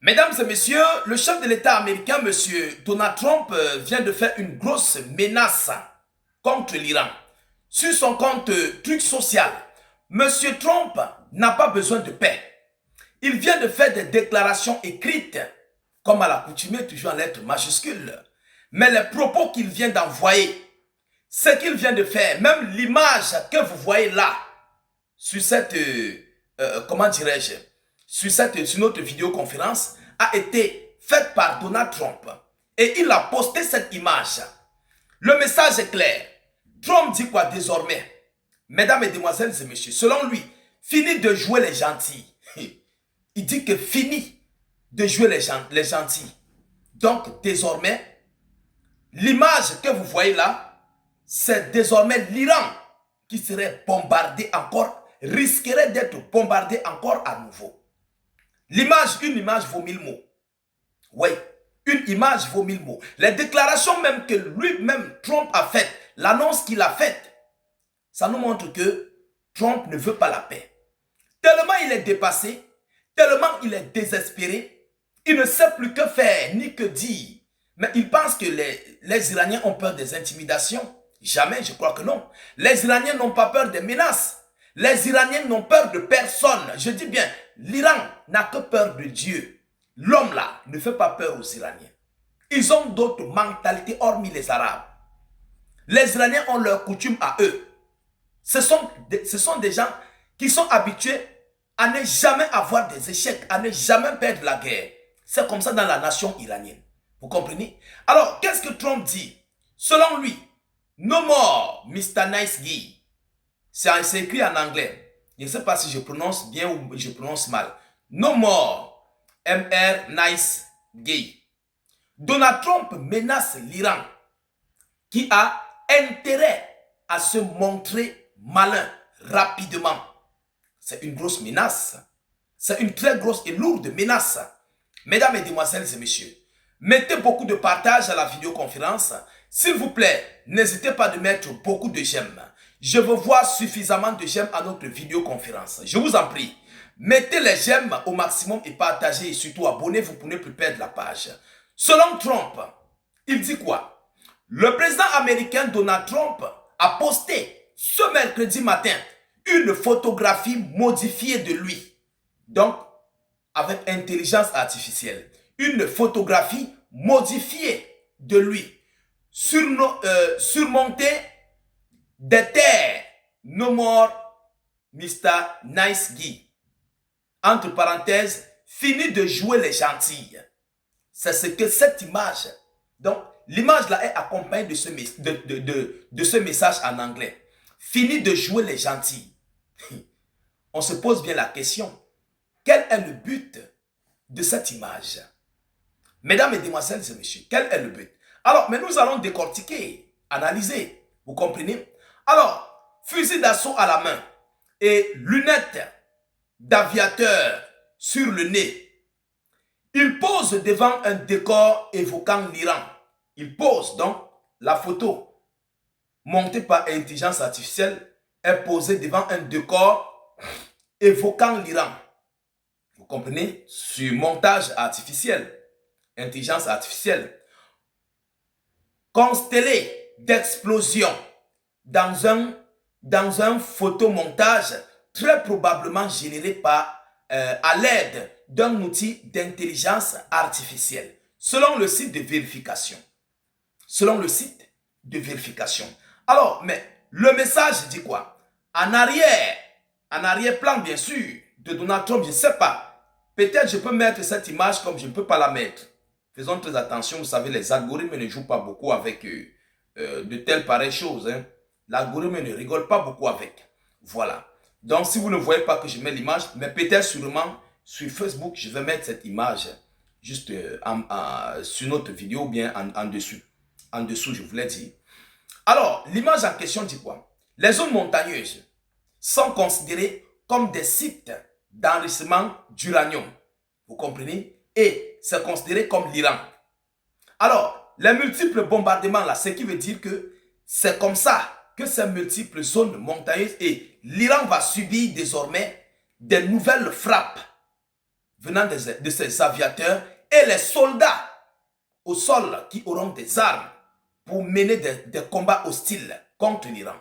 Mesdames et messieurs, le chef de l'État américain, M. Donald Trump, vient de faire une grosse menace contre l'Iran. Sur son compte Truc Social, M. Trump n'a pas besoin de paix. Il vient de faire des déclarations écrites, comme à l'accoutumée, toujours en lettres majuscules. Mais les propos qu'il vient d'envoyer, ce qu'il vient de faire, même l'image que vous voyez là, sur cette, comment dirais-je, sur notre vidéoconférence, a été faite par Donald Trump. Et il a posté cette image. Le message est clair. Trump dit quoi désormais? Mesdames, Mesdemoiselles et messieurs, selon lui, fini de jouer les gentils. Il dit que fini de jouer les gentils. Donc, désormais, l'image que vous voyez là, c'est désormais l'Iran qui serait bombardé encore, risquerait d'être bombardé encore à nouveau. L'image, une image vaut 1000 mots. Oui, une image vaut 1000 mots. Les déclarations même que lui-même Trump a faites, l'annonce qu'il a faite, ça nous montre que Trump ne veut pas la paix. Tellement il est dépassé, tellement il est désespéré, il ne sait plus que faire ni que dire. Mais il pense que les Iraniens ont peur des intimidations. Jamais, je crois que non. Les Iraniens n'ont pas peur des menaces. Les Iraniens n'ont peur de personne. Je dis bien, l'Iran n'a que peur de Dieu. L'homme là ne fait pas peur aux Iraniens. Ils ont d'autres mentalités hormis les Arabes. Les Iraniens ont leurs coutumes à eux. Ce sont des gens qui sont habitués à ne jamais avoir des échecs, à ne jamais perdre la guerre. C'est comme ça dans la nation iranienne. Vous comprenez? Alors, qu'est-ce que Trump dit? Selon lui, no more Mr. Nice Guy. C'est écrit en anglais. Je ne sais pas si je prononce bien ou je prononce mal. No more Mr. Nice Guy. Donald Trump menace l'Iran qui a intérêt à se montrer malin rapidement. C'est une grosse menace. C'est une très grosse et lourde menace. Mesdames, Mesdemoiselles et messieurs, mettez beaucoup de partage à la vidéoconférence. S'il vous plaît, n'hésitez pas de mettre beaucoup de j'aime. Je veux voir suffisamment de j'aime à notre vidéoconférence. Je vous en prie, mettez les j'aime au maximum et partagez et surtout abonnez-vous pour ne plus perdre la page. Selon Trump, il dit quoi? Le président américain Donald Trump a posté ce mercredi matin une photographie modifiée de lui. Donc, avec intelligence artificielle. Une photographie modifiée de lui. Surmontée des terres. No more Mr. Nice Guy. Entre parenthèses, fini de jouer les gentils. C'est ce que cette image. Donc, l'image là est accompagnée de ce message en anglais. Fini de jouer les gentils. On se pose bien la question. Quel est le but de cette image? Mesdames, Mesdemoiselles et messieurs, quel est le but? Alors, mais nous allons décortiquer, analyser. Vous comprenez? Alors, fusil d'assaut à la main et lunettes d'aviateur sur le nez. Il pose devant un décor évoquant l'Iran. Il pose donc la photo montée par intelligence artificielle est posée devant un décor évoquant l'Iran. Vous comprenez? Sur montage artificiel, intelligence artificielle. Constellé d'explosions dans un photomontage très probablement généré par, à l'aide d'un outil d'intelligence artificielle. Selon le site de vérification. Selon le site de vérification. Alors, mais le message dit quoi? En arrière-plan bien sûr, de Donald Trump, je ne sais pas. Peut-être je peux mettre cette image comme je ne peux pas la mettre. Faisons très attention, vous savez, les algorithmes ne jouent pas beaucoup avec de telles pareilles choses. Hein. L'algorithme ne rigole pas beaucoup avec. Voilà. Donc, si vous ne voyez pas que je mets l'image, mais peut-être sûrement sur Facebook, je vais mettre cette image juste sur notre vidéo ou bien en dessous. En dessous, je voulais dire. Alors, l'image en question dit quoi? Les zones montagneuses sont considérées comme des sites d'enrichissement d'uranium. Vous comprenez? Et c'est considéré comme l'Iran. Alors, les multiples bombardements là, ce qui veut dire que c'est comme ça que ces multiples zones montagneuses et l'Iran va subir désormais des nouvelles frappes venant de ces aviateurs et les soldats au sol qui auront des armes pour mener des combats hostiles contre l'Iran.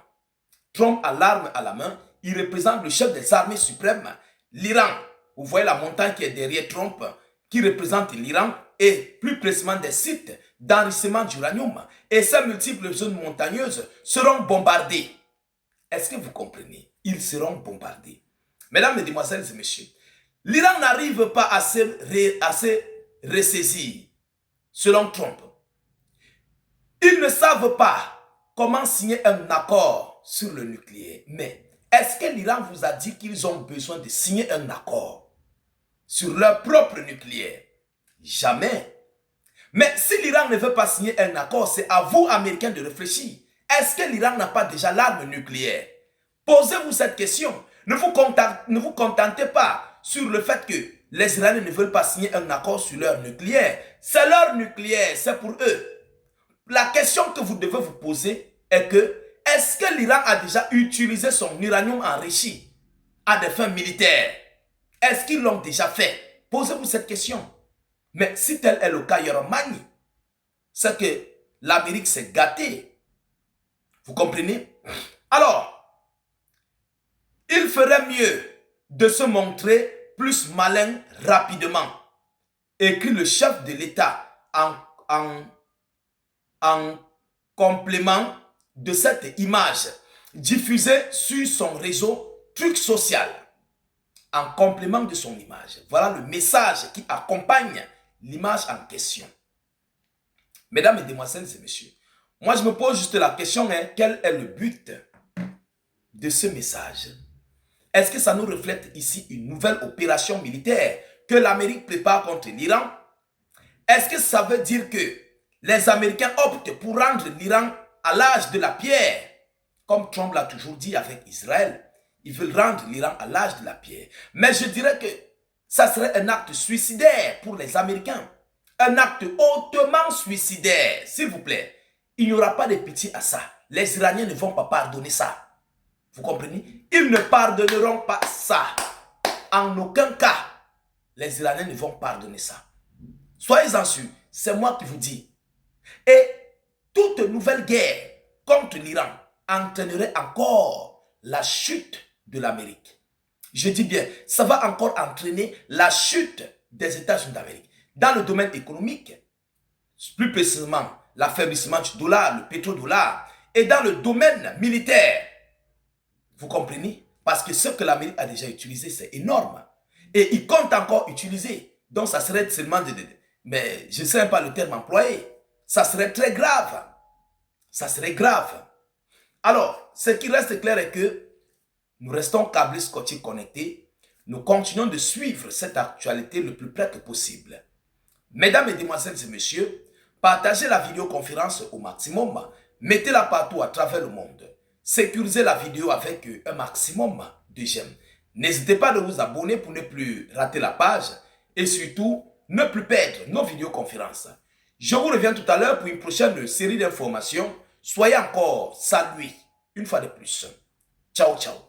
Trump a l'arme à la main, il représente le chef des armées suprêmes, l'Iran. Vous voyez la montagne qui est derrière Trump, qui représente l'Iran et plus précisément des sites d'enrichissement d'uranium. Et ces multiples zones montagneuses seront bombardées. Est-ce que vous comprenez? Ils seront bombardés. Mesdames, mesdemoiselles et messieurs, l'Iran n'arrive pas à se ressaisir, selon Trump. Ils ne savent pas comment signer un accord sur le nucléaire. Mais est-ce que l'Iran vous a dit qu'ils ont besoin de signer un accord sur leur propre nucléaire? Jamais. Mais si l'Iran ne veut pas signer un accord, c'est à vous, Américains, de réfléchir. Est-ce que l'Iran n'a pas déjà l'arme nucléaire? Posez-vous cette question. Ne vous contentez pas sur le fait que les Iraniens ne veulent pas signer un accord sur leur nucléaire. C'est leur nucléaire, c'est pour eux. La question que vous devez vous poser est que est-ce que l'Iran a déjà utilisé son uranium enrichi à des fins militaires? Est-ce qu'ils l'ont déjà fait? Posez-vous cette question. Mais si tel est le cas, Yoromani, c'est que l'Amérique s'est gâtée. Vous comprenez? Alors, il ferait mieux de se montrer plus malin rapidement. Écrit le chef de l'État en complément de cette image diffusée sur son réseau Truc Social. En complément de son image. Voilà le message qui accompagne l'image en question. Mesdames, mesdemoiselles et messieurs, moi je me pose juste la question, quel est le but de ce message? Est-ce que ça nous reflète ici une nouvelle opération militaire que l'Amérique prépare contre l'Iran? Est-ce que ça veut dire que les Américains optent pour rendre l'Iran à l'âge de la pierre? Comme Trump l'a toujours dit avec Israël, ils veulent rendre l'Iran à l'âge de la pierre. Mais je dirais que ça serait un acte suicidaire pour les Américains. Un acte hautement suicidaire. S'il vous plaît, il n'y aura pas de pitié à ça. Les Iraniens ne vont pas pardonner ça. Vous comprenez? Ils ne pardonneront pas ça. En aucun cas, les Iraniens ne vont pardonner ça. Soyez-en sûrs, c'est moi qui vous dis. Et toute nouvelle guerre contre l'Iran entraînerait encore la chute de l'Amérique. Je dis bien, ça va encore entraîner la chute des États-Unis d'Amérique. Dans le domaine économique, plus précisément l'affaiblissement du dollar, le pétrodollar, et dans le domaine militaire. Vous comprenez? Parce que ce que l'Amérique a déjà utilisé, c'est énorme. Et il compte encore utiliser. Donc ça serait seulement mais je ne sais pas le terme employé. Ça serait très grave. Ça serait grave. Alors, ce qui reste clair est que nous restons câblés, scotchés, connectés. Nous continuons de suivre cette actualité le plus près que possible. Mesdames, mesdemoiselles et messieurs, partagez la vidéoconférence au maximum. Mettez-la partout à travers le monde. Sécurisez la vidéo avec un maximum de j'aime. N'hésitez pas à vous abonner pour ne plus rater la page et surtout ne plus perdre nos vidéoconférences. Je vous reviens tout à l'heure pour une prochaine série d'informations. Soyez encore salués une fois de plus. Ciao, ciao.